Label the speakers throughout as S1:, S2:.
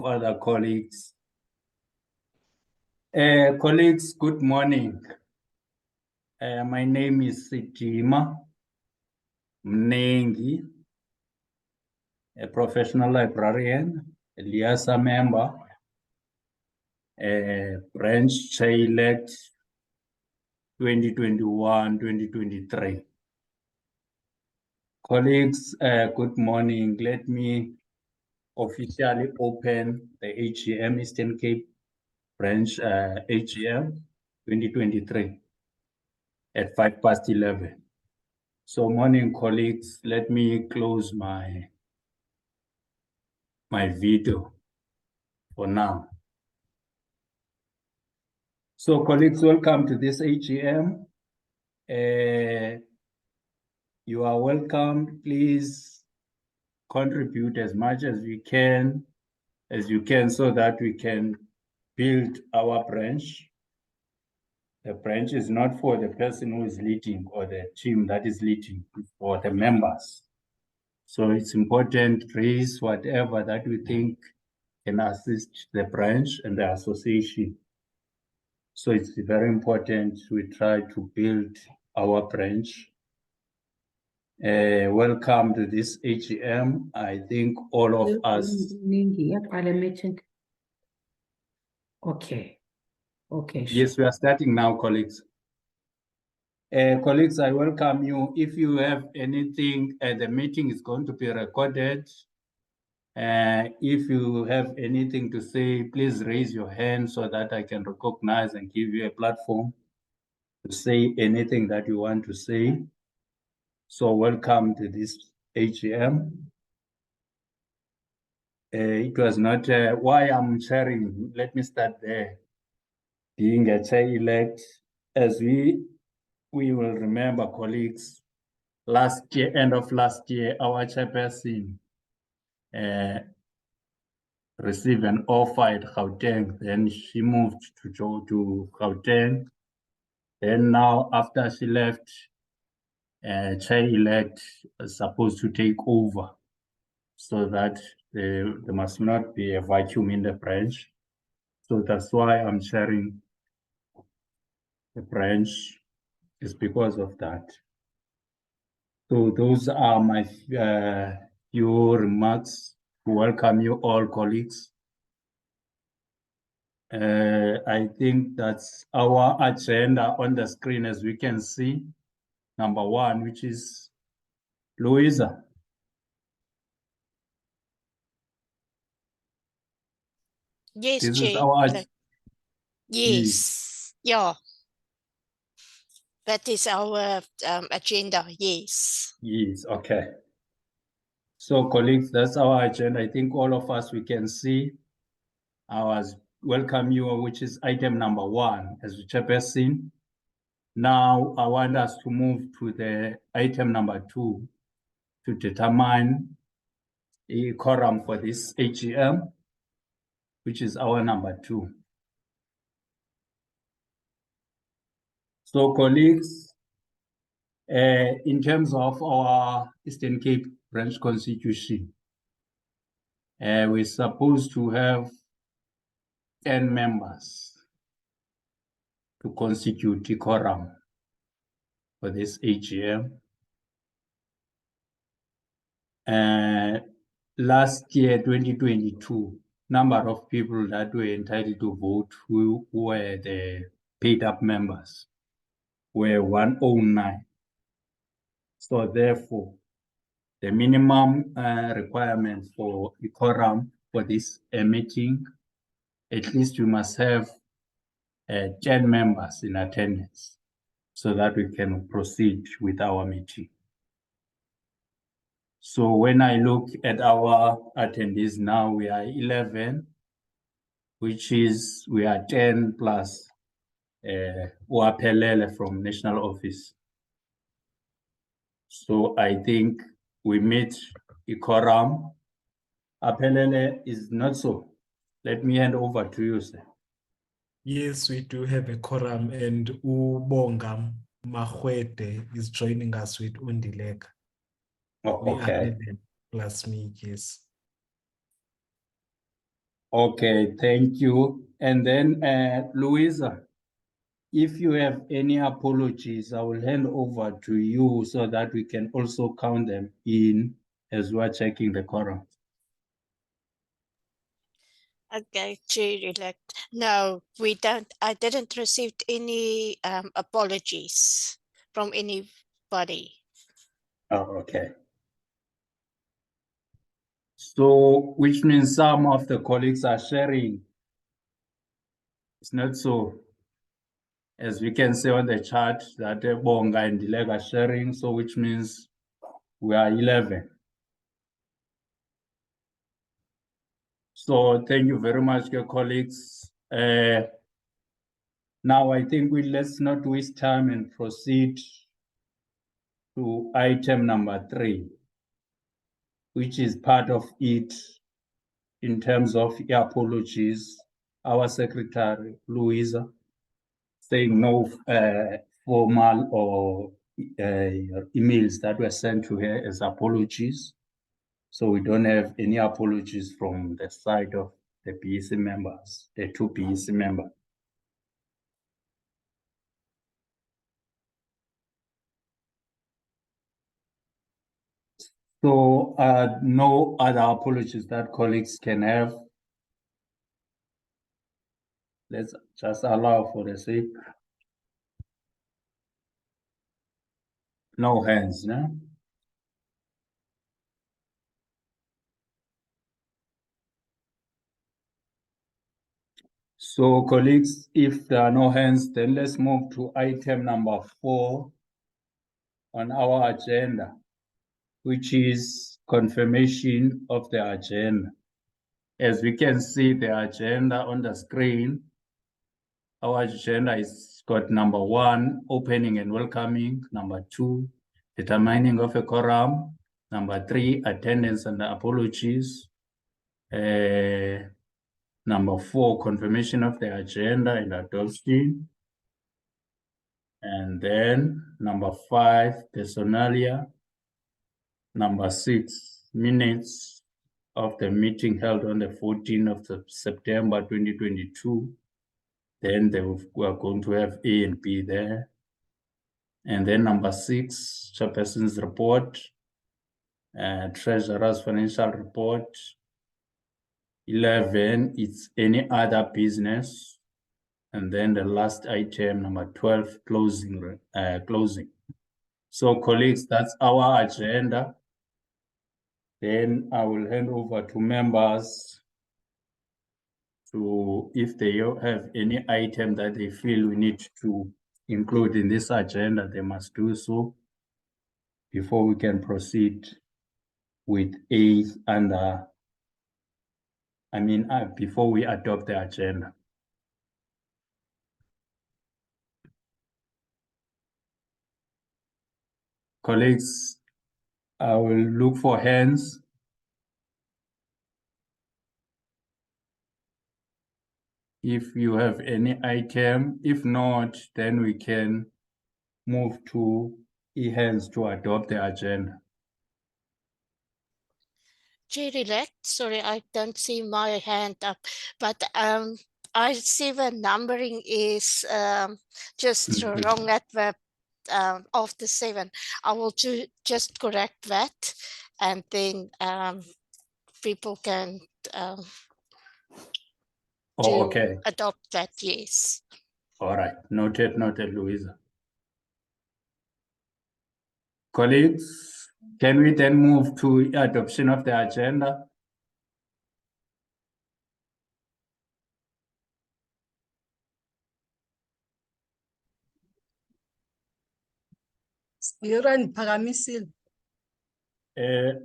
S1: Other colleagues. Colleagues, good morning. My name is Sitima Mnengi, a professional librarian, a LIASA member, a branch chair-elect 2021-2023. Colleagues, good morning. Let me officially open the AGM Eastern Cape branch AGM 2023 at 11:05. So morning, colleagues, let me close my video for now. So colleagues, welcome to this AGM. You are welcome. Please contribute as much as you can so that we can build our branch. The branch is not for the person who is leading or the team that is leading, it's for the members. So it's important to raise whatever that we think can assist the branch and the association. So it's very important we try to build our branch. Welcome to this AGM. I think all of us.
S2: Okay.
S1: Yes, we are starting now, colleagues. Colleagues, I welcome you. If you have anything, the meeting is going to be recorded. If you have anything to say, please raise your hand so that I can recognize and give you a platform to say anything that you want to say. So welcome to this AGM. It was not why I'm chairing. Let me start there. Being a chair-elect, as we will remember, colleagues, last year, end of last year, our chairperson received an offer at Gauteng. Then she moved to Gauteng. Then now, after she left, chair-elect is supposed to take over so that there must not be a vacuum in the branch. So that's why I'm chairing the branch, is because of that. So those are my few remarks. Welcome you all, colleagues. I think that's our agenda on the screen, as we can see. Number one, which is LIASA.
S3: Yes,
S1: This
S3: Chair.
S1: is our
S3: yes. Yeah. That is our agenda. Yes.
S1: Yes, okay. So colleagues, that's our agenda. I think all of us, we can see our welcome you, which is item number one as the chairperson. Now I want us to move to the item number two to determine a quorum for this AGM, which is our number two. So colleagues, in terms of our Eastern Cape branch constitution, we're supposed to have 10 members to constitute the quorum for this AGM. Last year, 2022, number of people that were entitled to vote who were the paid up members were 109. So therefore, the minimum requirement for a quorum for this meeting, at least we must have 10 members in attendance so that we can proceed with our meeting. So when I look at our attendees now, we are 11, which is we are 10 plus Uaphelele from National Office. So I think we meet a quorum. Aphelele is not so. Let me hand over to you, sir.
S4: Yes, we do have a quorum, and Ubongam Mahwete is joining us with Undileka.
S1: Oh,
S4: We are
S1: okay.
S4: 11 plus me, yes.
S1: Okay, thank you. And then, Louisa, if you have any apologies, I will hand over to you so that we can also count them in as we're checking the quorum.
S3: Okay, Chair-elect. No, we don't. I didn't receive any apologies from anybody.
S1: Oh, okay. So, which means some of the colleagues are sharing. It's not so. As we can see on the chart, that Bonga and Dileg are sharing, so which means we are 11. So thank you very much, your colleagues. Now I think let's not waste time and proceed to item number 3, which is part of it in terms of apologies. Our secretary, Louisa, saying no formal or emails that were sent to her as apologies. So we don't have any apologies from the side of the PEC members, the 2 PEC members. So no other apologies that colleagues can have. Let's just allow for the sake. No hands, no? So colleagues, if there are no hands, then let's move to item number 4 on our agenda, which is confirmation of the agenda. As we can see the agenda on the screen, our agenda is got number 1, opening and welcoming, number 2, determining of a quorum, number 3, attendance and apologies, number 4, confirmation of the agenda and adoption, and then number 5, personalia, number 6, minutes of the meeting held on the 14th of September 2022. Then we are going to have A and B there. And then number 6, chairperson's report, treasurer's financial report. 11, it's any other business. And then the last item, number 12, closing. So colleagues, that's our agenda. Then I will hand over to members to, if they have any item that they feel we need to include in this agenda, they must do so before we can proceed with A under, before we adopt the agenda. Colleagues, I will look for hands. If you have any item, if not, then we can move to hands to adopt the agenda.
S3: Chair-elect, sorry, I don't see my hand up, but I see the numbering is just wrong at the after 7. I will just correct that, and then people can
S1: Okay.
S3: adopt that, yes.
S1: All right, noted, Louisa. Colleagues, can we then move to adoption of the agenda?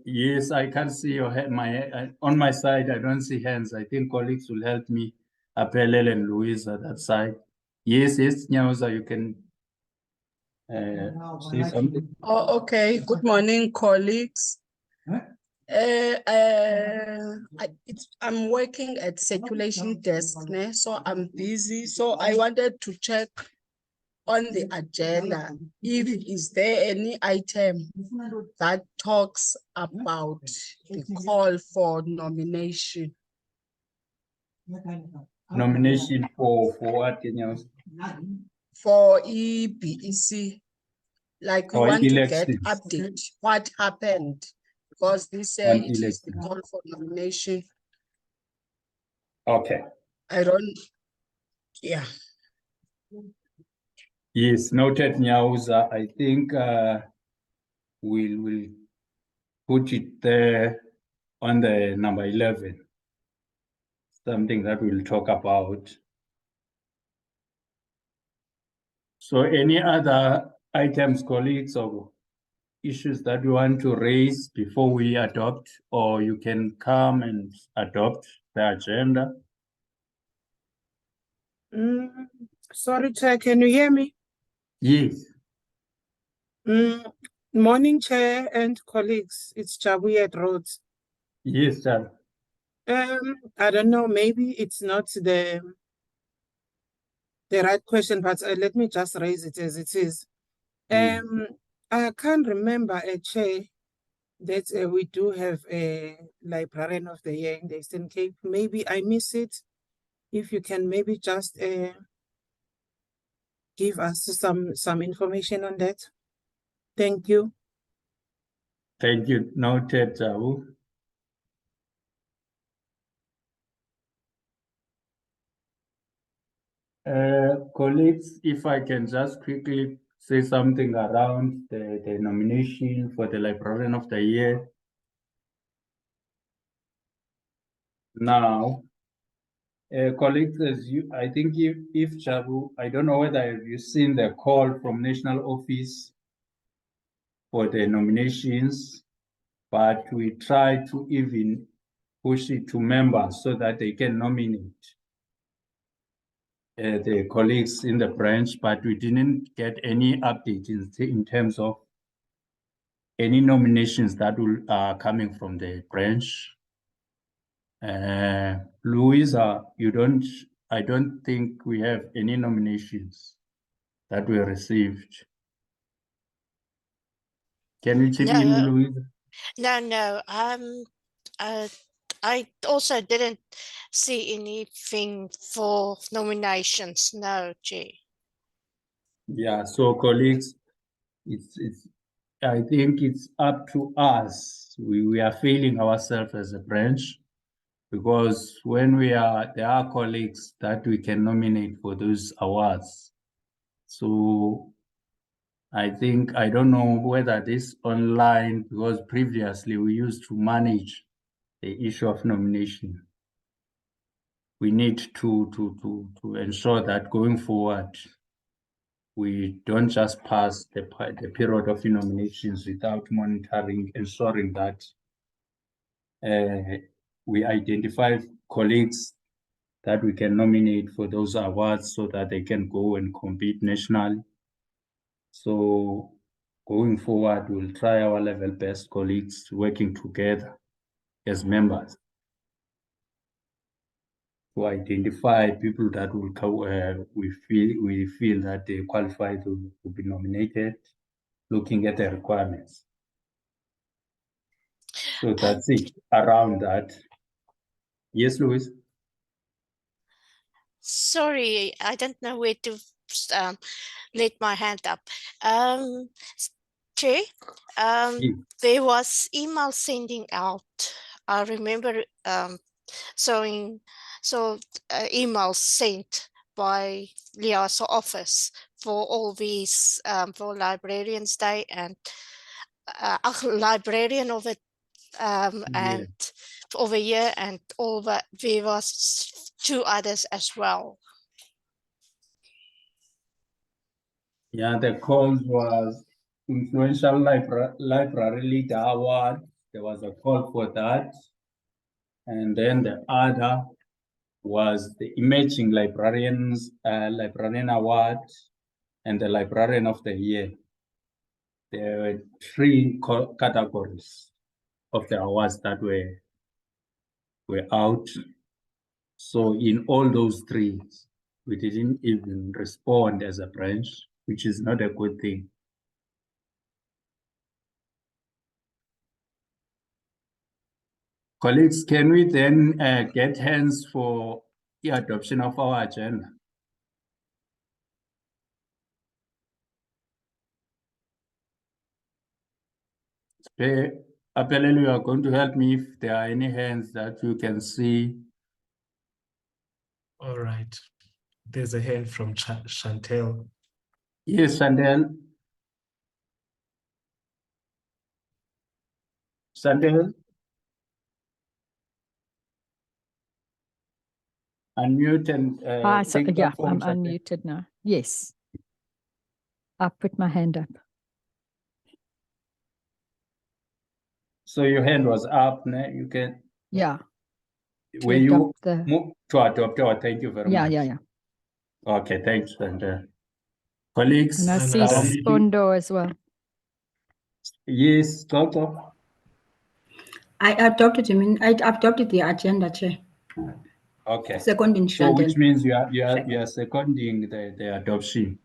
S1: Yes, I can see your hand. On my side, I don't see hands. I think colleagues will help me. Apelele and Louisa that side. Yes, Nyauza, you can say something.
S2: Oh, okay. Good morning, colleagues. I'm working at circulation desk, so I'm busy. So I wanted to check on the agenda if is there any item that talks about the call for nomination.
S1: Nomination for what, Kenyans?
S2: For EBEC, like we
S1: Or
S2: want to get
S1: elections.
S2: update, what happened? Because they say
S1: On
S2: it is the
S1: election.
S2: call for nomination.
S1: Okay.
S2: I don't, yeah.
S1: Yes, noted, Nyauza. I think we'll put it there on the number 11. Something that we'll talk about. So any other items, colleagues, or issues that you want to raise before we adopt, or you can come and adopt the agenda?
S5: Sorry, Chair, can you hear me?
S1: Yes,
S5: Morning, Chair and colleagues. It's Jabu at Rhodes.
S1: yes, sir.
S5: I don't know, maybe it's not the right question, but let me just raise it as it is.
S1: Yes.
S5: I can't remember a chair that we do have a librarian of the year in the Eastern Cape. Maybe I miss it. If you can maybe just give us some information on that. Thank you.
S1: Thank you. Noted, Jabu. Colleagues, if I can just quickly say something around the nomination for the Librarian of the Year. Now, colleagues, I think if Jabu, I don't know whether you've seen the call from National Office for the nominations, but we try to even push it to members so that they can nominate the colleagues in the branch, but we didn't get any update in terms of any nominations that are coming from the branch. Louisa, I don't think we have any nominations that we received. Can you chip in,
S3: No.
S1: Louisa?
S3: No. I also didn't see anything for nominations. No, Chair.
S1: Yeah, so colleagues, I think it's up to us. We are failing ourselves as a branch because when there are colleagues that we can nominate for those awards. So I don't know whether this online, because previously we used to manage the issue of nomination. We need to ensure that going forward, we don't just pass the period of nominations without monitoring, ensuring that we identify colleagues that we can nominate for those awards so that they can go and compete nationally. So going forward, we'll try our level best, colleagues, working together as members to identify people that will we feel that they qualify to be nominated, looking at the requirements. So that's it around that. Yes, Louis?
S3: Sorry, I don't know where to let my hand up. Chair,
S1: Yes.
S3: there was email sending out. I remember emails sent by LIASA office for all these for Librarians Day and librarian of it and over here and all that. There was 2 others as well.
S1: Yeah, the cause was Influential Library Leader Award. There was a call for that. And then the other was the Emerging Librarians Librarian Award and the Librarian of the Year. There were 3 categories of the awards that were out. So in all those 3, we didn't even respond as a branch, which is not a good thing. Colleagues, can we then get hands for the adoption of our agenda. Apparently, you are going to help me if there are any hands that you can see.
S4: All right. There's a hand from Chantel.
S1: Yes, Sandel. Sandel. Unmute and take
S6: Yeah,
S1: that phone,
S6: I'm
S1: Sandel.
S6: unmuted now. Yes. I put my hand up.
S1: So your hand was up, ne? You can.
S6: Yeah.
S1: Were you
S6: adopt the-
S1: move to adopt? Oh, thank you very much.
S6: Yeah.
S1: Okay, thanks, Sandel. Colleagues,
S6: And I see
S4: Another-
S6: Spondo as well.
S1: yes, Toto.
S7: I adopted the agenda, Chair.
S1: Okay.
S7: Seconding
S1: So which
S7: Chantel.
S1: means you are seconding the adoption.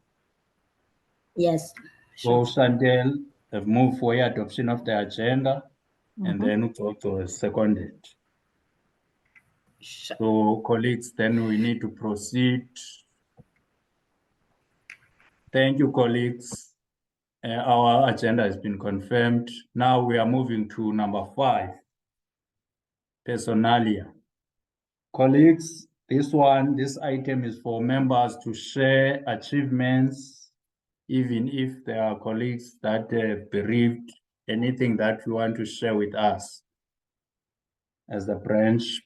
S7: Yes.
S1: So
S7: Sure.
S1: Sandel have moved for your adoption of the agenda, and
S6: Mhm.
S1: then Toto has seconded.
S7: Sure.
S1: So colleagues, then we need to proceed. Thank you, colleagues. Our agenda has been confirmed. Now we are moving to number 5, personalia. Colleagues, this item is for members to share achievements, even if there are colleagues that have bereaved, anything that you want to share with us as a branch.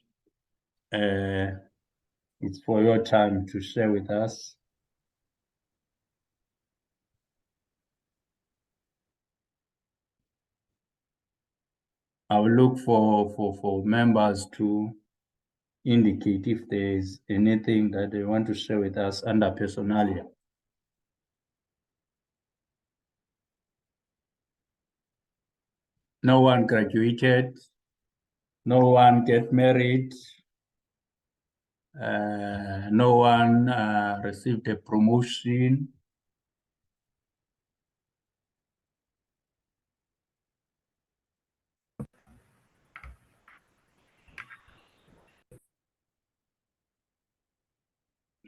S1: It's for your time to share with us. I will look for members to indicate if there is anything that they want to share with us under personalia. No one graduated, no one get married, no one received a promotion.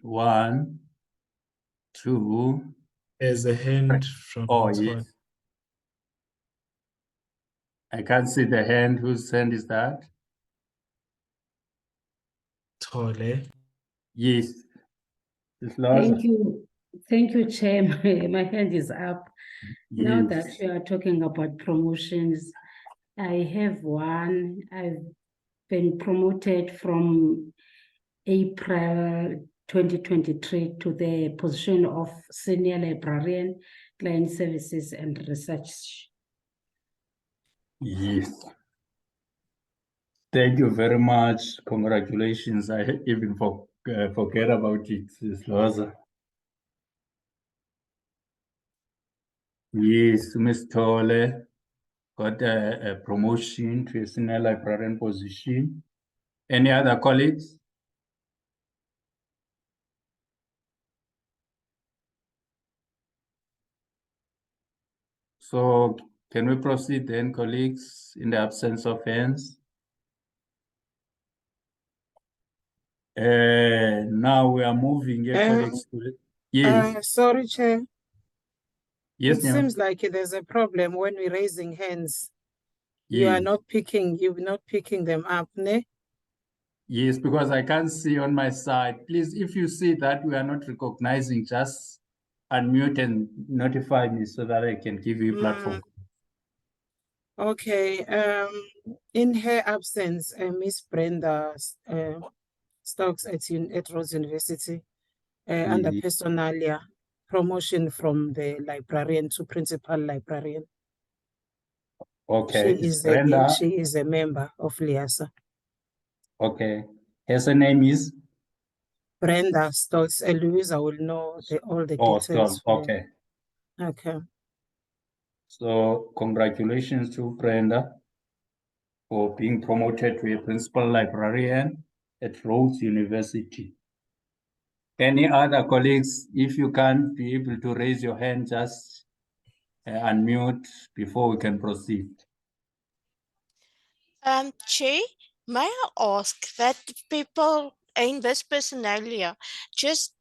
S1: One, two.
S4: There's a hand from
S1: Oh,
S4: Todd.
S1: yes. I can't see the hand. Whose hand is that?
S4: Tole.
S1: Yes. It's Laza.
S8: Thank you, Chair. My hand is up. Now that
S1: Yes.
S8: we are talking about promotions, I have one. I've been promoted from April 2023 to the position of Senior Librarian, Client Services and Research.
S1: Yes. Thank you very much. Congratulations. I even forget about it, Laza. Yes, Ms. Tole got a promotion to a senior librarian position. Any other colleagues? So can we proceed then, colleagues, in the absence of hands? Now we are moving here, colleagues. Yes,
S5: Sorry, Chair.
S1: yes,
S5: It
S1: Nyama.
S5: seems like there's a problem when we're raising hands. You're
S1: Yes.
S5: not picking them up, ne?
S1: Yes, because I can't see on my side. Please, if you see that we are not recognizing, just unmute and notify me so that I can give you a platform.
S5: Okay. In her absence, Miss Brenda Stokes at Rhodes University, under
S1: Yes.
S5: personalia, promotion from the librarian to principal librarian.
S1: Okay, it's Brenda.
S5: She is a member of LIASA.
S1: Okay, her name is?
S5: Brenda Stokes. Louisa will know all the
S1: Oh,
S5: details.
S1: Stol. Okay.
S5: Okay.
S1: So congratulations to Brenda for being promoted to a principal librarian at Rhodes University. Any other colleagues, if you can't be able to raise your hand, just unmute before we can proceed.
S3: Chair, may I ask that people in this personalia, just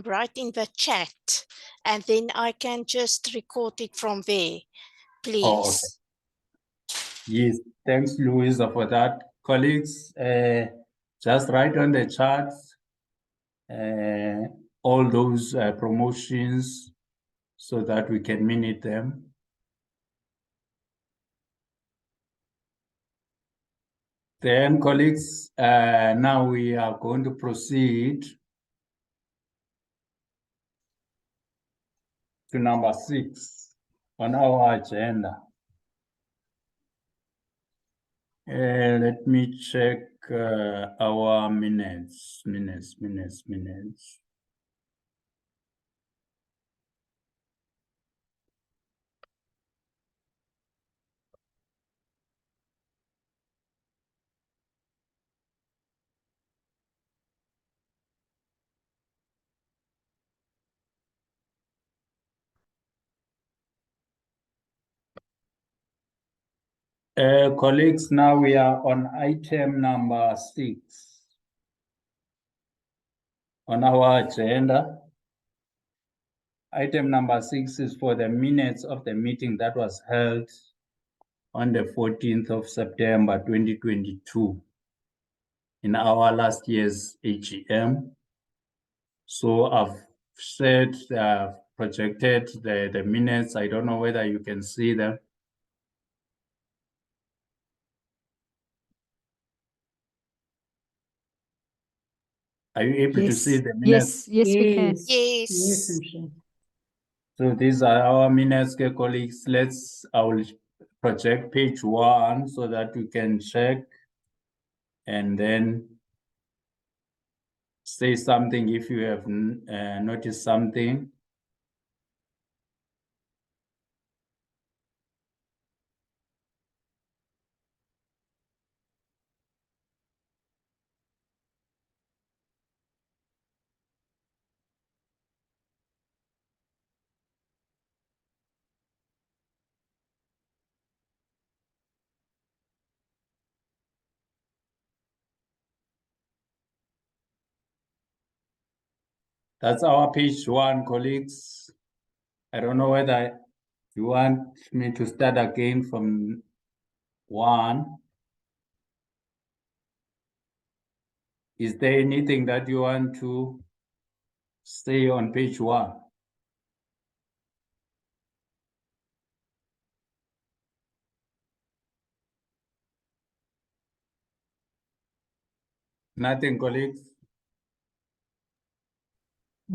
S3: write in the chat, and then I can just record it from there, please.
S1: Oh, okay. Yes, thanks, Louisa, for that. Colleagues, just write on the charts all those promotions so that we can minute them. Then, colleagues, now we are going to proceed to number 6 on our agenda. Let me check our minutes. Colleagues, now we are on item number 6 on our agenda. Item number 6 is for the minutes of the meeting that was held on the 14th of September 2022 in our last year's AGM. So I've said, projected the minutes. I don't know whether you can see them. Are you able to see the minutes?
S6: Yes, we can.
S3: Yes.
S8: Yes, Mshe.
S1: So these are our minutes, okay, colleagues. I will project page 1 so that we can check and then say something if you have noticed something. That's our page 1, colleagues. I don't know whether you want me to start again from 1. Is there anything that you want to say on page 1? Nothing, colleagues?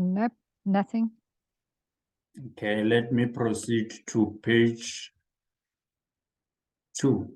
S6: Nope, nothing.
S1: Okay, let me proceed to page 2.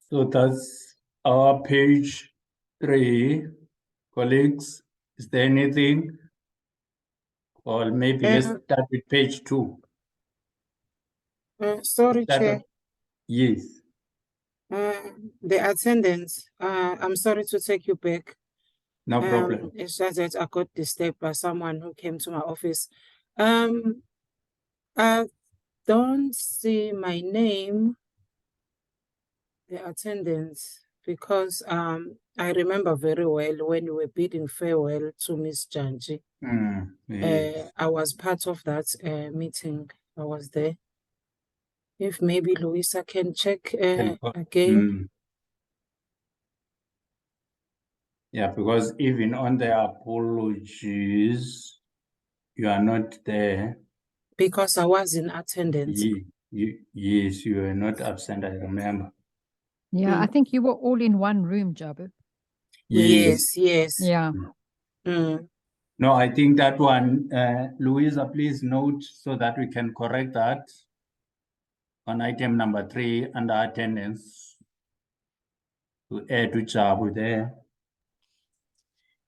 S1: So that's our page 3. Colleagues, is there anything? Or maybe let's start with page 2.
S5: Sorry,
S1: Start
S5: Chair.
S1: on- Yes,
S5: The attendance, I'm sorry to take you back.
S1: no problem.
S5: It's just that I got disturbed by someone who came to my office. I don't see my name, the attendance, because I remember very well when we were bidding farewell to Miss Janji.
S1: Yes.
S5: I was part of that meeting. I was there. If maybe Louisa can check again.
S1: Yeah, because even on the apologies, you are not there.
S5: Because I was in attendance.
S1: Yes, you were not absent, I remember.
S6: Yeah, I think you were all in one room, Jabu.
S5: Yes, yes.
S6: Yeah.
S5: Mm.
S1: No, I think that one, Louisa, please note so that we can correct that on item number 3 under attendance. To add to Jabu there.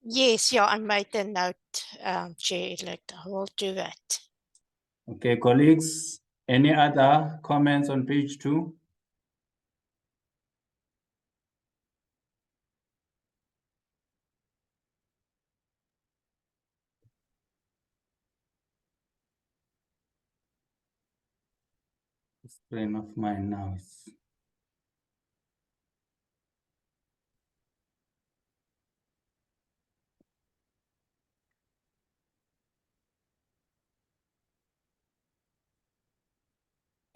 S3: Yes, yeah, I made a note, Chair-elect. I will do that.
S1: Okay, colleagues, any other comments on page 2? Screen of mine now is.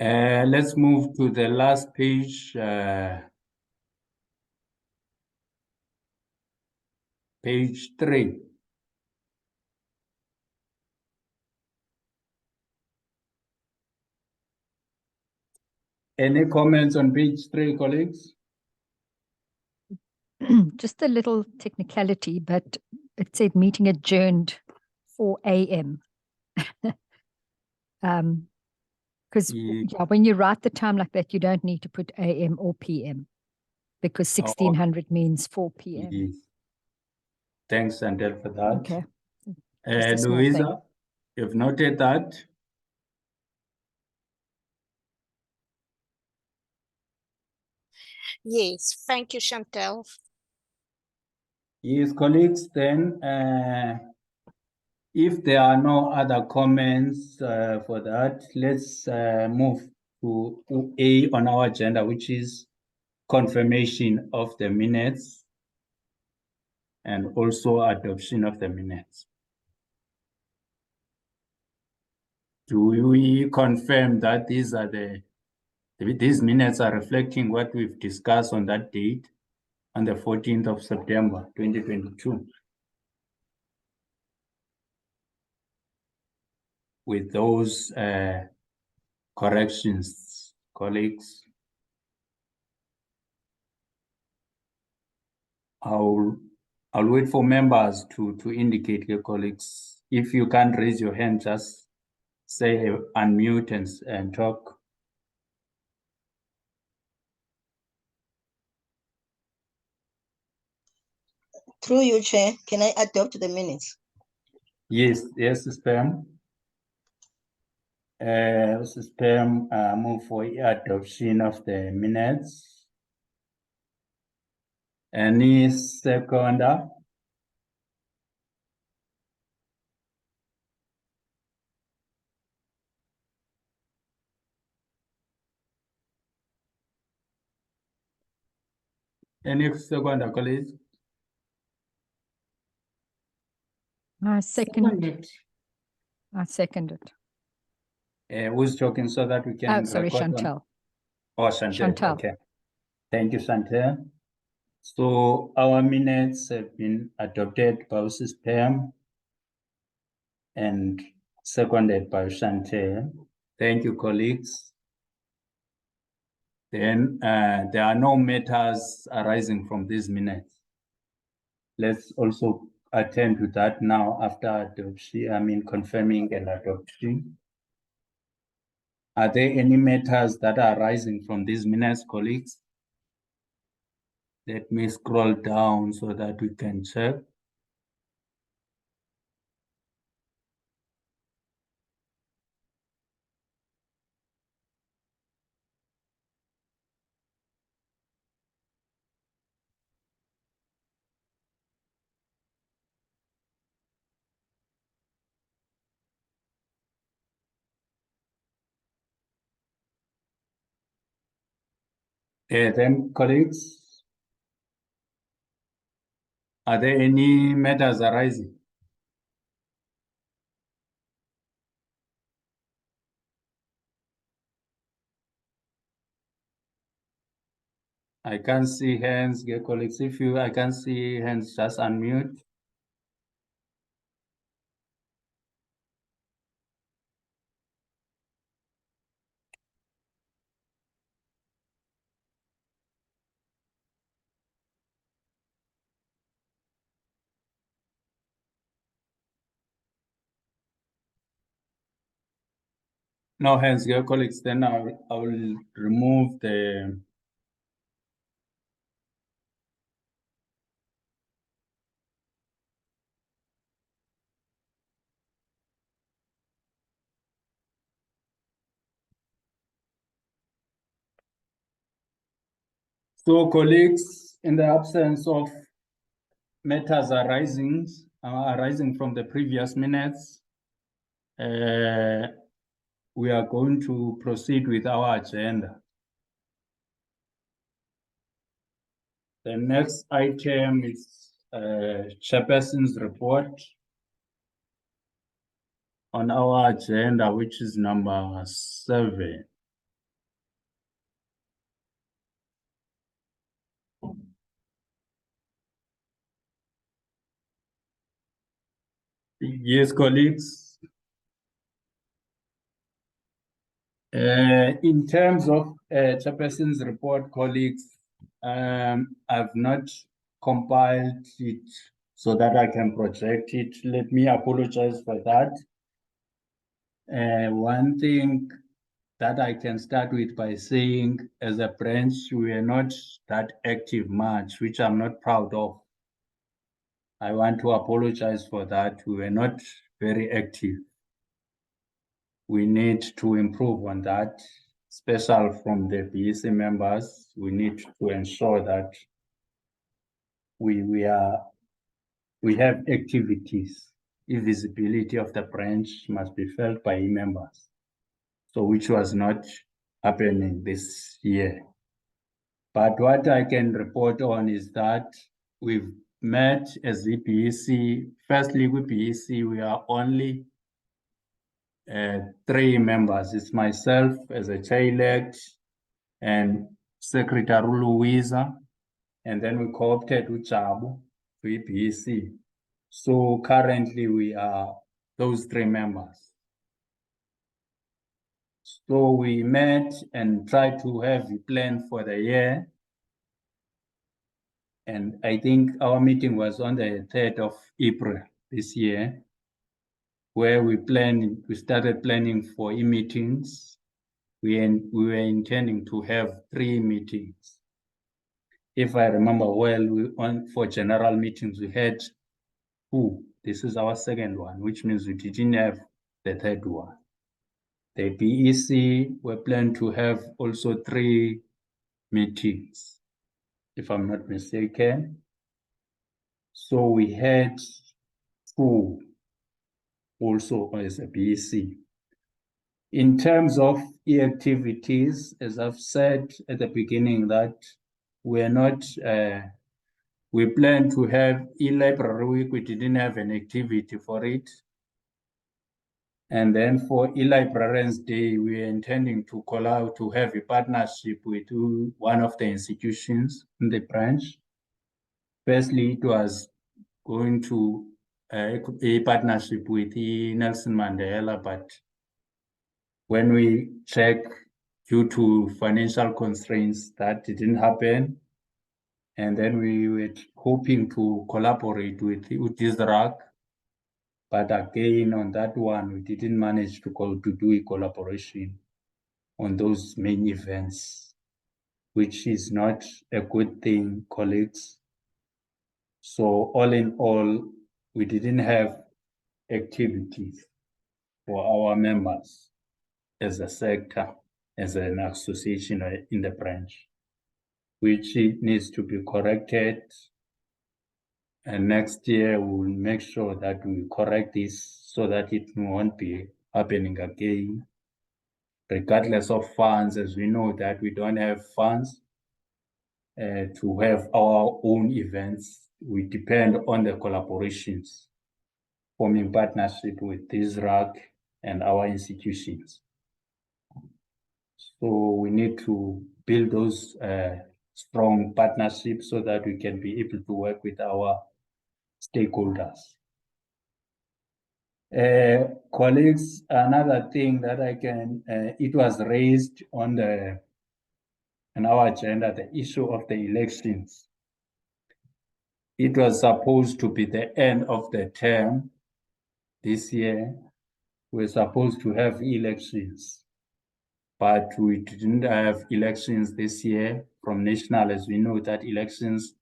S1: Let's move to the last page, page 3. Any comments on page 3, colleagues?
S6: Just a little technicality, but it said meeting adjourned 4 a.m. Because yeah, when you write the time like that, you don't need to put AM or PM because 1600 means 4 p.m.
S1: Yes. Thanks, Sandel, for that.
S6: Okay. Just a small thing.
S1: Louisa, you've noted that.
S3: Yes, thank you, Chantel.
S1: Yes, colleagues, then if there are no other comments for that, let's move to A on our agenda, which is confirmation of the minutes and also adoption of the minutes. Do we confirm that these minutes are reflecting what we've discussed on that date, on the 14th of September, 2022? With those corrections, colleagues? I'll wait for members to indicate, your colleagues. If you can't raise your hand, just say unmute and talk.
S9: Through you, Chair, can I adopt the minutes?
S1: Yes, Spam. Spam, move for adoption of the minutes. Any seconder? Any seconder, colleagues?
S6: I second it.
S1: Who's talking so that we can
S6: sorry,
S1: record
S6: Chantel.
S1: on? Oh, Chantel.
S6: Chantel.
S1: Okay. Thank you, Chantel. So our minutes have been adopted by Spam and seconded by Chantel. Thank you, colleagues. Then there are no matters arising from these minutes. Let's also attend to that now after adoption, confirming and adoption. Are there any matters that are arising from these minutes, colleagues? Let me scroll down so that we can check. Then, colleagues, are there any matters arising? I can't see hands, dear colleagues. If I can't see hands, just unmute. No hands, dear colleagues. Then I will remove the. So colleagues, in the absence of matters arising from the previous minutes, we are going to proceed with our agenda. The next item is Chairperson's report on our agenda, which is number 7. Yes, colleagues. In terms of Chairperson's report, colleagues, I've not compiled it so that I can project it. Let me apologize for that. One thing that I can start with by saying, as a branch, we are not that active much, which I'm not proud of. I want to apologize for that. We were not very active. We need to improve on that, especially from the BEC members. We need to ensure that we have activities. Visibility of the branch must be felt by members. So which was not happening this year. But what I can report on is that we've met as the BEC. Firstly, with BEC, we are only 3 members. It's myself as a chair-elect and Secretary Louisa, and then we co-opted Uchabu to BEC. So currently we are those 3 members. So we met and tried to have a plan for the year. And I think our meeting was on the 3rd of April this year, where we started planning for e-meetings. We were intending to have 3 meetings. If I remember well, for general meetings, we had 2. This is our second one, which means we didn't have the 3rd one. The BEC were planned to have also 3 meetings, if I'm not mistaken. So we had 2 also as a BEC. In terms of e-activities, as I've said at the beginning, that we're not, we plan to have e-library week. We didn't have an activity for it. And then for e-librarians day, we are intending to call out to have a partnership with one of the institutions in the branch. Firstly, it was going to a partnership with Nelson Mandela, but when we check, due to financial constraints, that didn't happen. And then we were hoping to collaborate with Israel. But again, on that one, we didn't manage to do a collaboration on those main events, which is not a good thing, colleagues. So all in all, we didn't have activities for our members as a sector, as an association in the branch, which needs to be corrected. And next year, we will make sure that we correct this so that it won't be happening again. Regardless of funds, as we know that we don't have funds to have our own events. We depend on the collaborations, forming partnership with Israel and our institutions. So we need to build those strong partnership so that we can be able to work with our stakeholders. Colleagues, another thing that I can, it was raised on our agenda, the issue of the elections. It was supposed to be the end of the term this year. We're supposed to have elections, but we didn't have elections this year from national, as we know that elections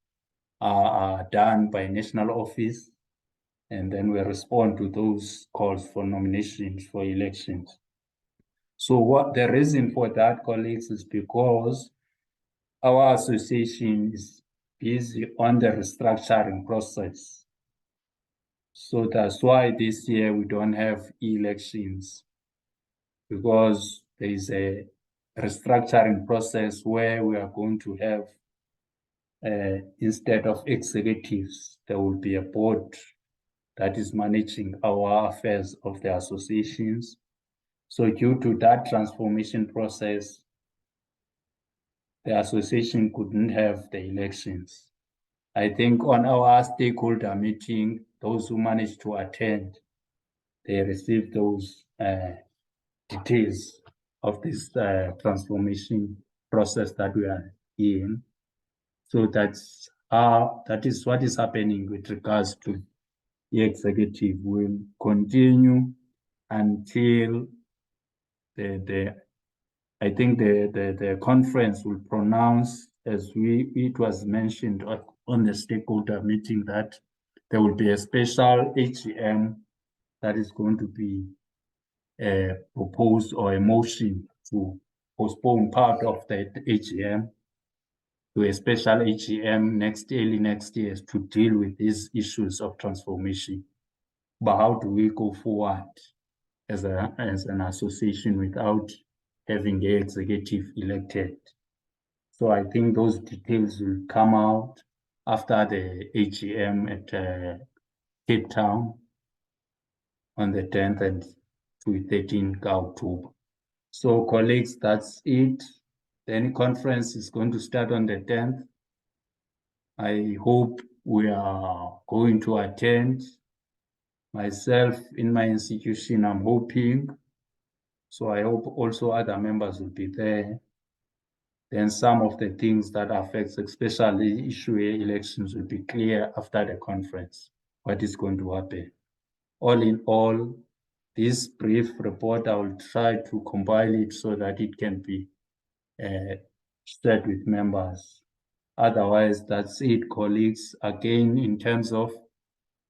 S1: are done by national office, and then we respond to those calls for nominations for elections. So what the reason for that, colleagues, is because our association is busy on the restructuring process. So that's why this year we don't have elections, because there is a restructuring process where we are going to have, instead of executives, there will be a board that is managing our affairs of the associations. So due to that transformation process, the association couldn't have the elections. I think on our stakeholder meeting, those who managed to attend, they received those details of this transformation process that we are in. So that is what is happening with regards to the executive. Will continue until I think the conference will pronounce, as it was mentioned on the stakeholder meeting, that there will be a special AGM that is going to be proposed, or a motion to postpone part of the AGM to a special AGM early next year to deal with these issues of transformation. But how do we go forward as an association without having the executive elected? So I think those details will come out after the AGM at Cape Town on the 10th and to 13th October. So colleagues, that's it. The conference is going to start on the 10th. I hope we are going to attend. Myself, in my institution, I'm hoping. So I hope also other members will be there. Then some of the things that affects, especially issue elections, will be clear after the conference, what is going to happen. All in all, this brief report, I will try to compile it so that it can be shared with members. Otherwise, that's it, colleagues. Again, in terms of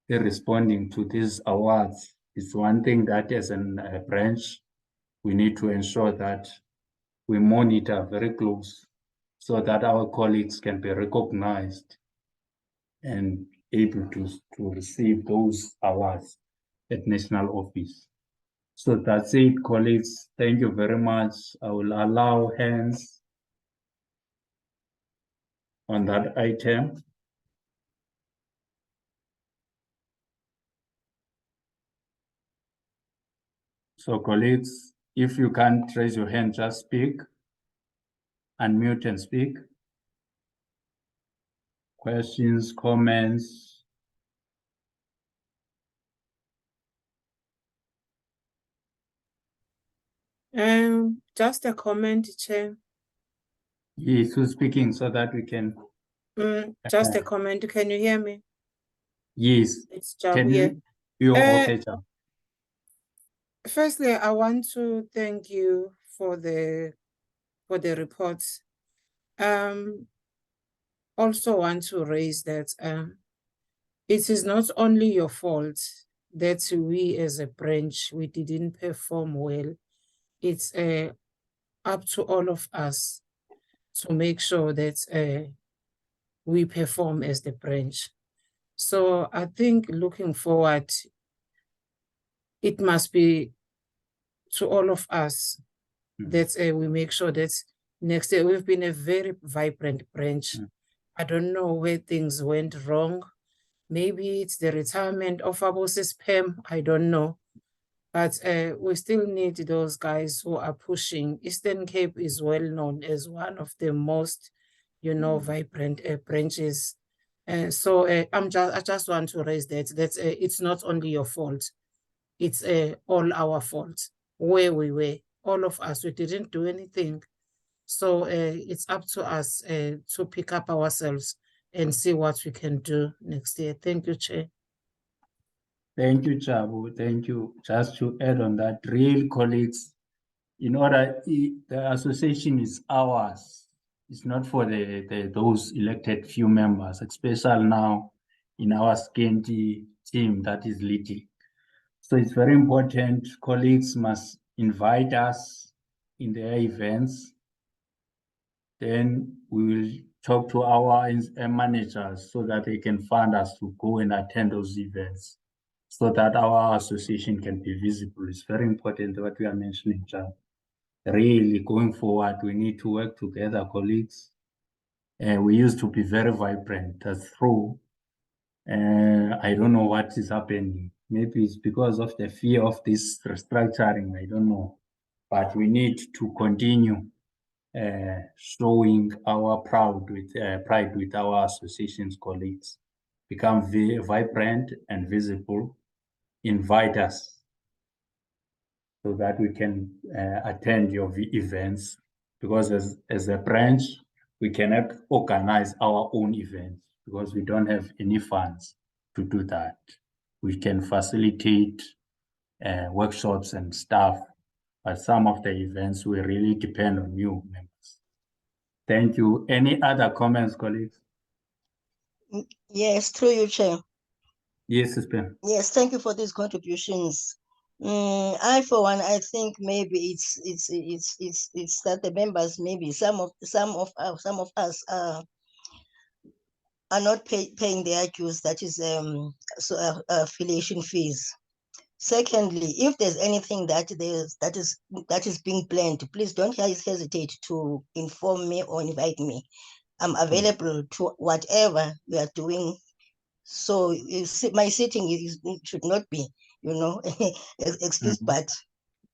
S1: responding to these awards, it's one thing that as a branch, we need to ensure that we monitor very close so that our colleagues can be recognized and able to receive those awards at national office. So that's it, colleagues. Thank you very much. I will allow hands on that item. So colleagues, if you can't raise your hand, just speak, unmute and speak. Questions, comments?
S5: Just a comment, Chair.
S1: Yes, who's speaking so that we can?
S5: Just a comment. Can you hear me?
S1: Yes.
S5: It's Jab
S1: Can
S5: here.
S1: you're okay, Jab.
S5: Firstly, I want to thank you for the reports. Also want to raise that it is not only your fault that we as a branch, we didn't perform well. It's up to all of us to make sure that we perform as the branch. So I think looking forward, it must be to all of us that we make sure that next year we've been a very vibrant branch. I don't know where things went wrong. Maybe it's the retirement of Abosis Pam, I don't know. But we still need those guys who are pushing. Eastern Cape is well known as one of the most, vibrant branches. I just want to raise that it's not only your fault. It's all our fault. Where we were, all of us, we didn't do anything. So it's up to us to pick up ourselves and see what we can do next year. Thank you, Chair.
S1: Thank you, Chabu. Thank you. Just to add on that, real colleagues, the association is ours. It's not for those elected few members, especially now in our scanty team that is leading. So it's very important. Colleagues must invite us in their events. Then we will talk to our managers so that they can fund us to go and attend those events, so that our association can be visible. It's very important what we are mentioning, John. Really, going forward, we need to work together, colleagues. We used to be very vibrant. That's true. I don't know what is happening. Maybe it's because of the fear of this restructuring. I don't know. But we need to continue showing our pride with our association's colleagues. Become very vibrant and visible. Invite us so that we can attend your events, because as a branch, we cannot organize our own events because we don't have any funds to do that. We can facilitate workshops and stuff, but some of the events will really depend on you members. Thank you. Any other comments, colleagues?
S9: Yes, through you, Chair.
S1: Yes, Ben.
S9: Yes, thank you for these contributions. I, for one, I think maybe it's that the members, maybe some of us are not paying their dues. That is affiliation fees. Secondly, if there's anything that is being planned, please don't hesitate to inform me or invite me. I'm available to whatever we are doing. So my sitting should not be, excused, but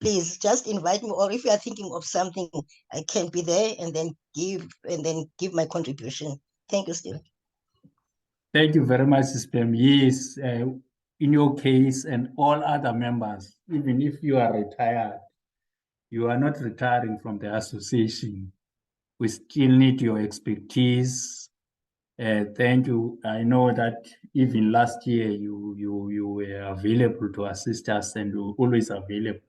S9: please just invite me. Or if you are thinking of something, I can be there and then give my contribution. Thank you, Steve.
S1: Thank you very much, Spam. Yes, in your case and all other members, even if you are retired, you are not retiring from the association. We still need your expertise. Thank you. I know that even last year you were available to assist us, and you're always available.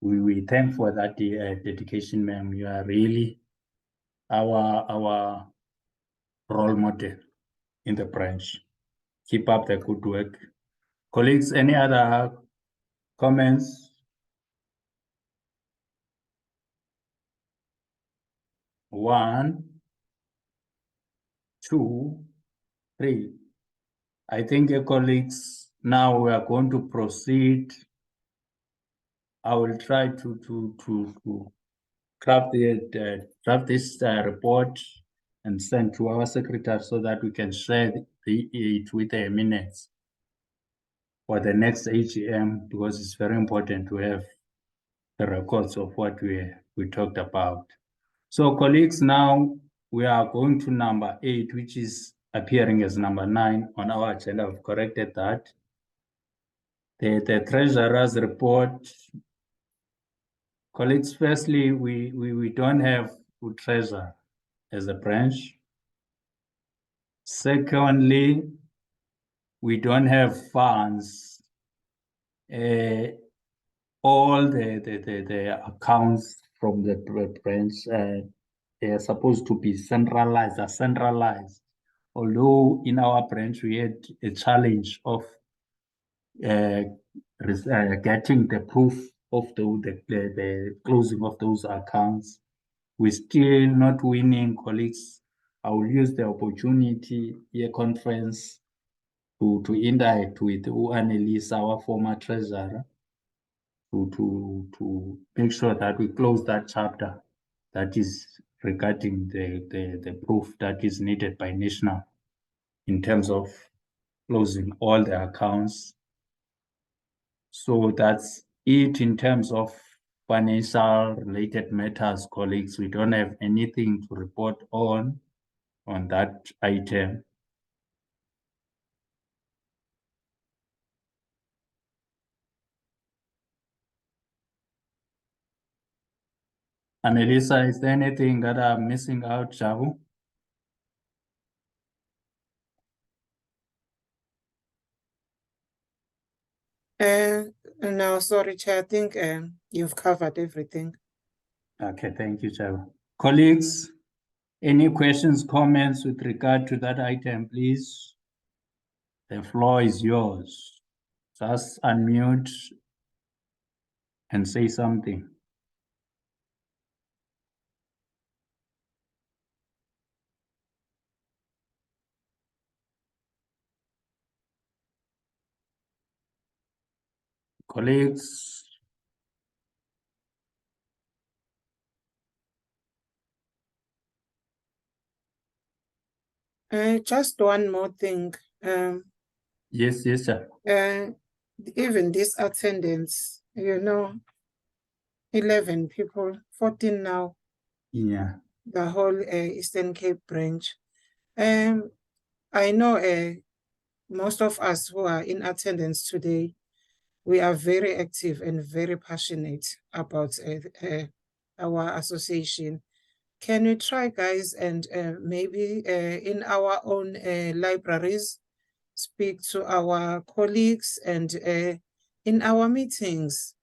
S1: We thank for that dedication, ma'am. You are really our role model in the branch. Keep up the good work. Colleagues, any other comments? One, two, three. I think, colleagues, now we are going to proceed. I will try to craft this report and send to our secretary so that we can share it with the minutes for the next AGM, because it's very important to have the records of what we talked about. So, colleagues, now we are going to number 8, which is appearing as number 9 on our agenda. I've corrected that. The treasurer's report. Colleagues, firstly, we don't have a treasurer as a branch. Secondly, we don't have funds. All the accounts from the branch, they are supposed to be centralized. Although in our branch we had a challenge of getting the proof of the closing of those accounts, we're still not winning, colleagues. I will use the opportunity here conference to interact with LIASA, our former treasurer, to make sure that we close that chapter that is regarding the proof that is needed by national in terms of closing all the accounts. So that's it in terms of financial related matters, colleagues. We don't have anything to report on that item. Annalisa, is there anything that I'm missing out, Jabu?
S5: No, sorry, Chair. I think you've covered everything.
S1: Okay, thank you, Jabu. Colleagues, any questions, comments with regard to that item, please? The floor is yours. Just unmute and say something. Colleagues,
S5: Just one more thing.
S1: yes, sir.
S5: Even this attendance, 11 people, 14 now,
S1: Yeah.
S5: the whole Eastern Cape branch. I know most of us who are in attendance today, we are very active and very passionate about our association. Can we try, guys, and maybe in our own libraries, speak to our colleagues and in our meetings,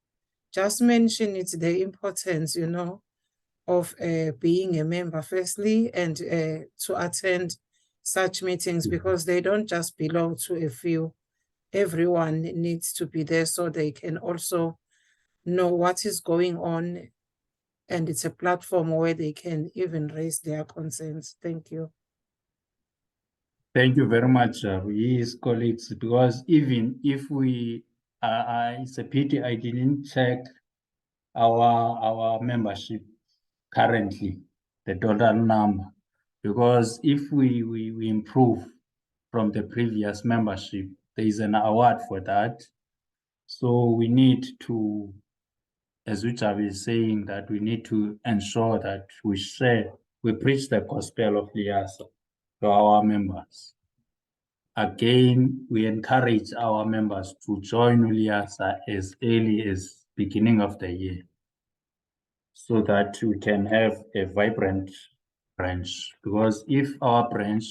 S5: just mention it, the importance, of being a member firstly, and to attend such meetings, because they don't just belong to a few. Everyone needs to be there so they can also know what is going on, and it's a platform where they can even raise their concerns. Thank you.
S1: Thank you very much, yes, colleagues, because even if we, it's a pity I didn't check our membership currently, the total number, because if we improve from the previous membership, there is an award for that. So we need to, as Richard is saying, that we need to ensure that we preach the gospel of LIASA to our members. Again, we encourage our members to join LIASA as early as beginning of the year, so that we can have a vibrant branch. Because if our branch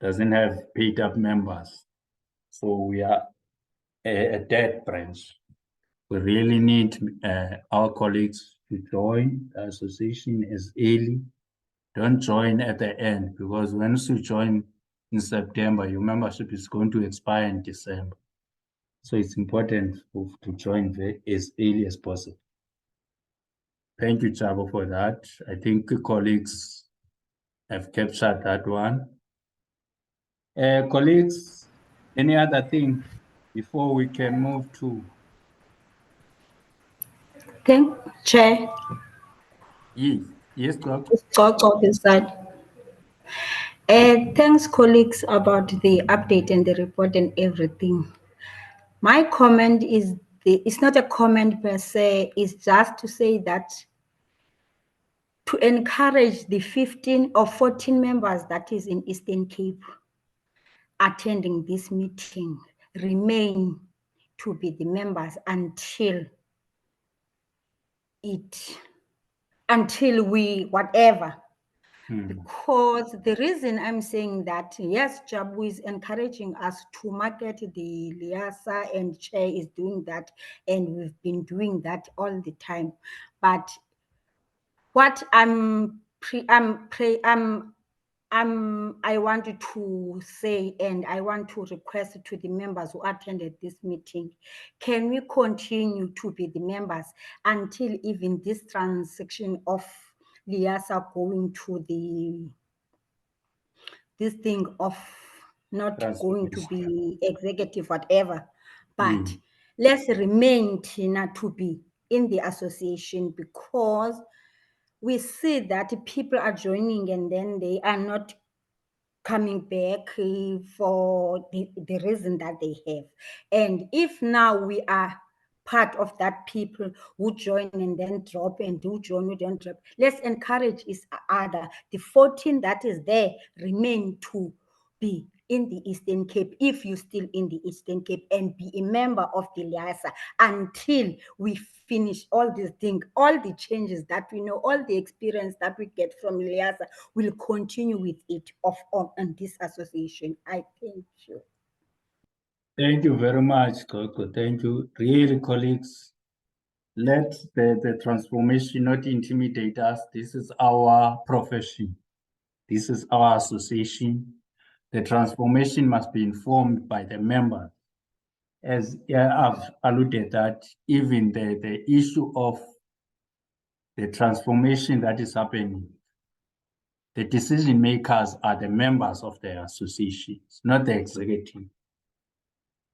S1: doesn't have paid up members, so we are a dead branch. We really need our colleagues to join the association as early. Don't join at the end, because once you join in September, your membership is going to expire in December. So it's important to join as early as possible. Thank you, Chabo, for that. I think colleagues have captured that one. Colleagues, any other thing before we can move to?
S7: Thank Chair.
S1: Yes, Doc.
S7: Talk of this side. Thanks, colleagues, about the update and the report and everything. My comment is it's not a comment per se, it's just to say that to encourage the 15 or 14 members that is in Eastern Cape attending this meeting remain to be the members until we whatever. Because the reason I'm saying that, yes, Jabu is encouraging us to market the LIASA, and Chair is doing that, and we've been doing that all the time. But what I wanted to say, and I want to request to the members who attended this meeting, can we continue to be the members until even this transaction of LIASA going to this thing of not going to be executive, whatever, but let's remain, Tina, to be in the association, because we see that people are joining and then they are not coming back for the reason that they have. And if now we are part of that people who join and then drop and who join who don't drop. Let's encourage each other. The 14 that is there remain to be in the Eastern Cape, if you're still in the Eastern Cape, and be a member of the LIASA until we finish all these things, all the changes that we know, all the experience that we get from LIASA, will continue with it on this association. I thank you.
S1: Thank you very much, Coco. Thank you. Really, colleagues, let the transformation not intimidate us. This is our profession. This is our association. The transformation must be informed by the members. As I've alluded that even the issue of the transformation that is happening, the decision makers are the members of the associations, not the executive.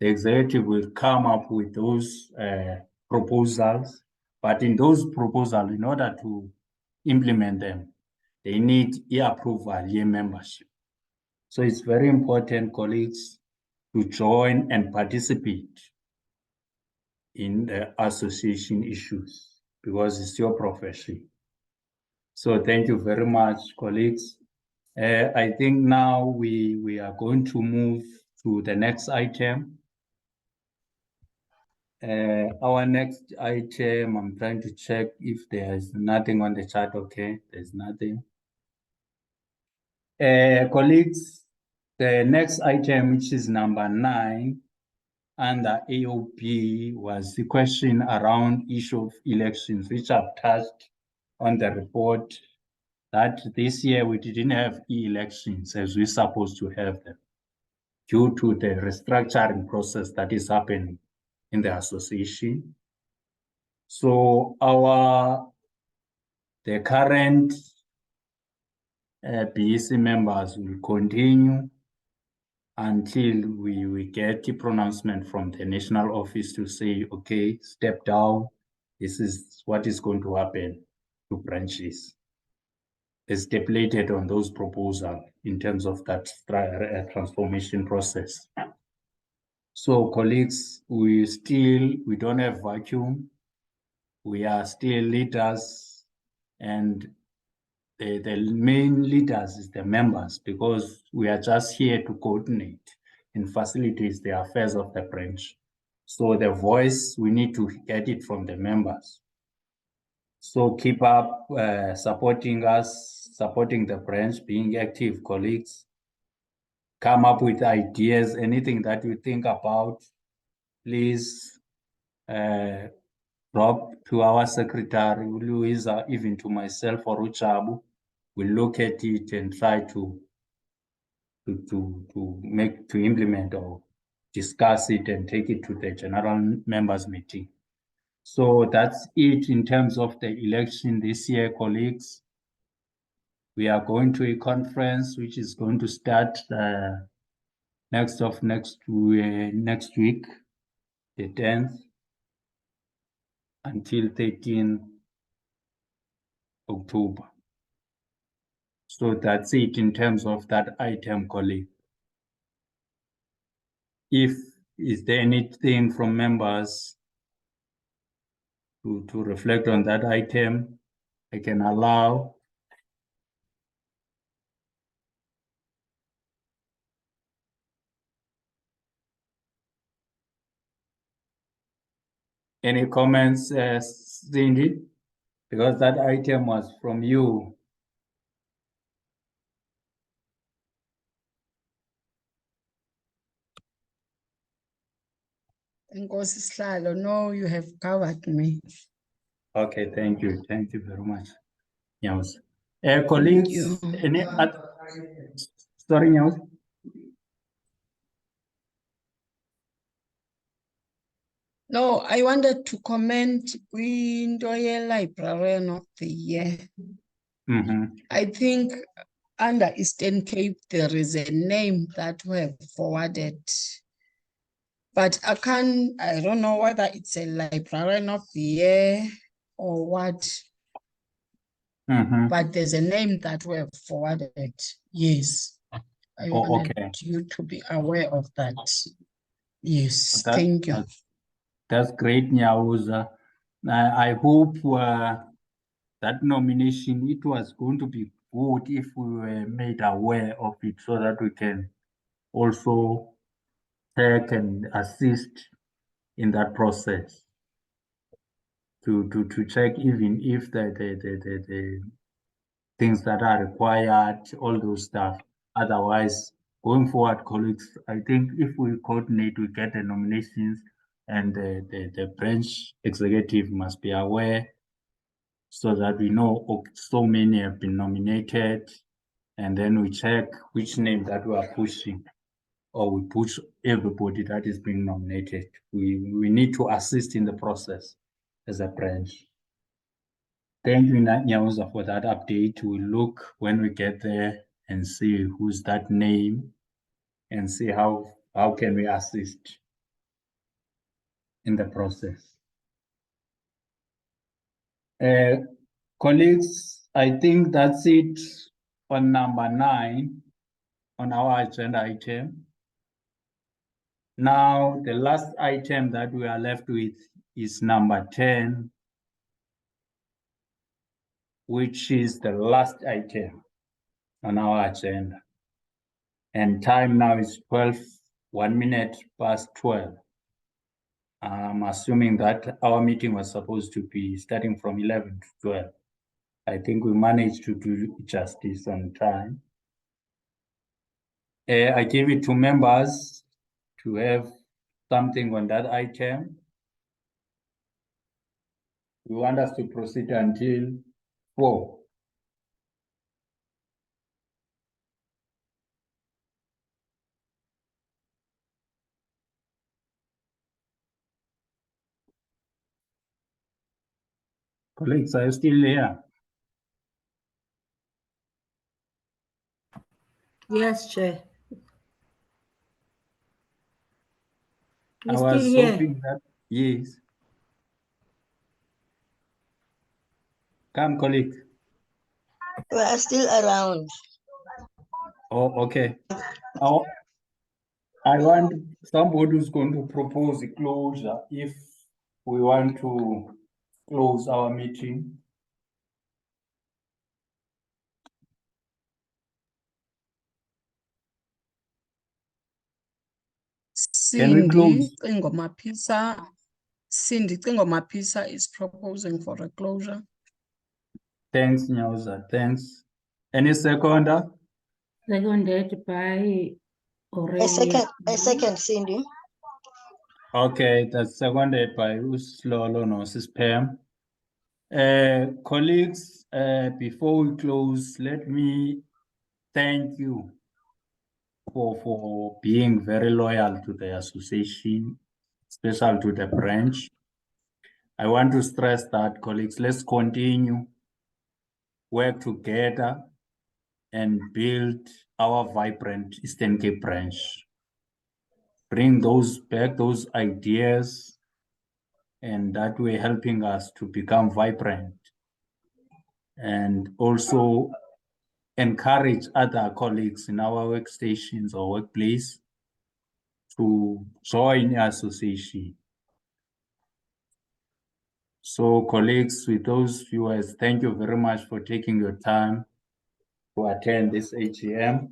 S1: The executive will come up with those proposals, but in those proposals, in order to implement them, they need approval, membership. So it's very important, colleagues, to join and participate in the association issues because it's your profession. So thank you very much, colleagues. I think now we are going to move to the next item. Our next item, I'm trying to check if there's nothing on the chat. Okay, there's nothing. Colleagues, the next item, which is number 9, under AOP, was the question around issue of elections, which I've touched on the report that this year we didn't have elections as we're supposed to have them due to the restructuring process that is happening in the association. So the current BEC members will continue until we get a pronouncement from the national office to say, okay, step down. This is what is going to happen to branches. It's stipulated on those proposals in terms of that transformation process. So colleagues, we don't have vacuum. We are still leaders, and the main leaders is the members, because we are just here to coordinate and facilitate the affairs of the branch. So the voice, we need to get it from the members. So keep up supporting us, supporting the branch, being active, colleagues. Come up with ideas, anything that you think about, please drop to our secretary, Louisa, even to myself or Uchabu. We'll look at it and try to implement or discuss it and take it to the general members meeting. So that's it in terms of the election this year, colleagues. We are going to a conference which is going to start next week, the 10th, until 13 October. So that's it in terms of that item, colleague. Is there anything from members to reflect on that item, I can allow. Any comments, Cindy? Because that item was from you.
S2: Nkosi Sihlalo, no, you have covered me.
S1: Okay, thank you. Thank you very much. Yes. Colleagues, any other? Sorry, Nyos.
S2: No, I wanted to comment into a librarian of the year. I think under Eastern Cape, there is a name that we have forwarded. But I don't know whether it's a librarian of the year or what. But there's a name that we have forwarded. Yes. I wanted you to be aware of that. Yes, thank you.
S1: That's great, Nyauza. I hope that nomination, it was going to be good if we were made aware of it so that we can also check and assist in that process to check even if the things that are required, all those stuff. Otherwise, going forward, colleagues, I think if we coordinate, we get the nominations, and the branch executive must be aware so that we know so many have been nominated, and then we check which name that we are pushing, or we push everybody that is being nominated. We need to assist in the process as a branch. Thank you, Nyauza, for that update. We'll look when we get there and see who's that name and see how can we assist in the process. Colleagues, I think that's it on number 9 on our agenda item. Now, the last item that we are left with is number 10, which is the last item on our agenda. And time now is 1 minute past 12. I'm assuming that our meeting was supposed to be starting from 11 to 12. I think we managed to do justice on time. I give it to members to have something on that item. We want us to proceed until 4. Colleagues, are you still here?
S7: Yes, Chair.
S1: I
S7: We're
S1: was
S7: still here.
S1: hoping that, yes. Come, colleague.
S9: We are still around.
S1: Oh, okay. Oh, I want somebody who's going to propose a closure if we want to close our meeting. Can we close?
S2: Cindy Mapisa is proposing for a closure.
S1: Thanks, Nyauza. Thanks. Any seconder?
S8: Seconded by Aurelia.
S9: A second, Cindy.
S1: Okay, that's seconded by Uslolo Nosis Pam. Colleagues, before we close, let me thank you for being very loyal to the association, especially to the branch. I want to stress that, colleagues, let's continue, work together, and build our vibrant Eastern Cape branch. Bring those back, those ideas, and that way helping us to become vibrant. And also encourage other colleagues in our workstations or workplace to join the association. So colleagues, with those viewers, thank you very much for taking your time to attend this AGM.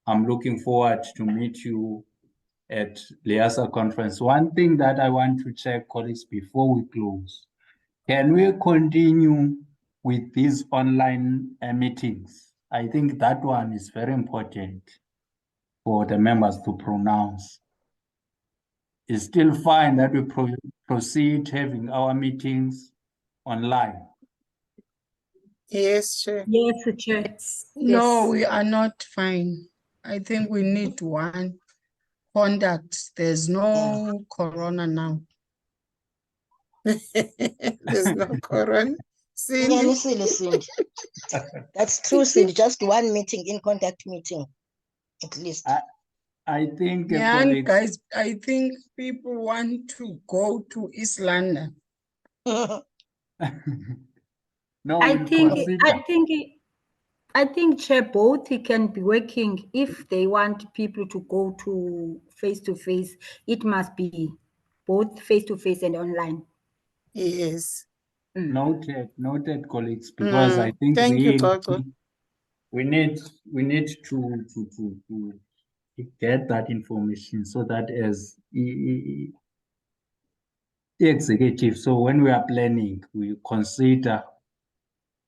S1: I'm looking forward to meet you at LIASA conference. One thing that I want to check, colleagues, before we close, can we continue with these online meetings? I think that one is very important for the members to pronounce. It's still fine that we proceed having our meetings online.
S5: Yes, Chair.
S7: Yes, Chair.
S2: No, we are not fine. I think we need one conduct. There's no corona now.
S5: There's no corona. Cindy?
S9: Nyanisile, Cindy. That's true, Cindy. Just one meeting, in contact meeting, at least.
S1: I think,
S2: Yeah, and
S1: colleagues,
S2: guys, I think people want to go to East London.
S1: no,
S7: I
S1: we'll
S7: think,
S1: consider.
S7: I think, Chair, both can be working. If they want people to go to face, it must be both face-to-face and online.
S2: Yes.
S1: Noted, colleagues, because I think
S2: Thank you,
S1: really
S2: Gogo.
S1: we need to get that information so that as the executive, so when we are planning, we consider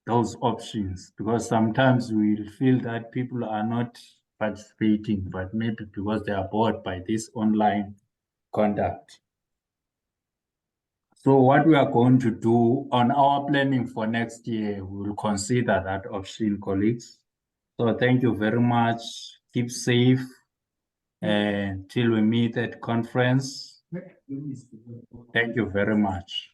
S1: those options, because sometimes we feel that people are not participating, but maybe because they are bored by this online conduct. So what we are going to do on our planning for next year, we will consider that option, colleagues. So thank you very much. Keep safe until we meet at conference. Thank you very much.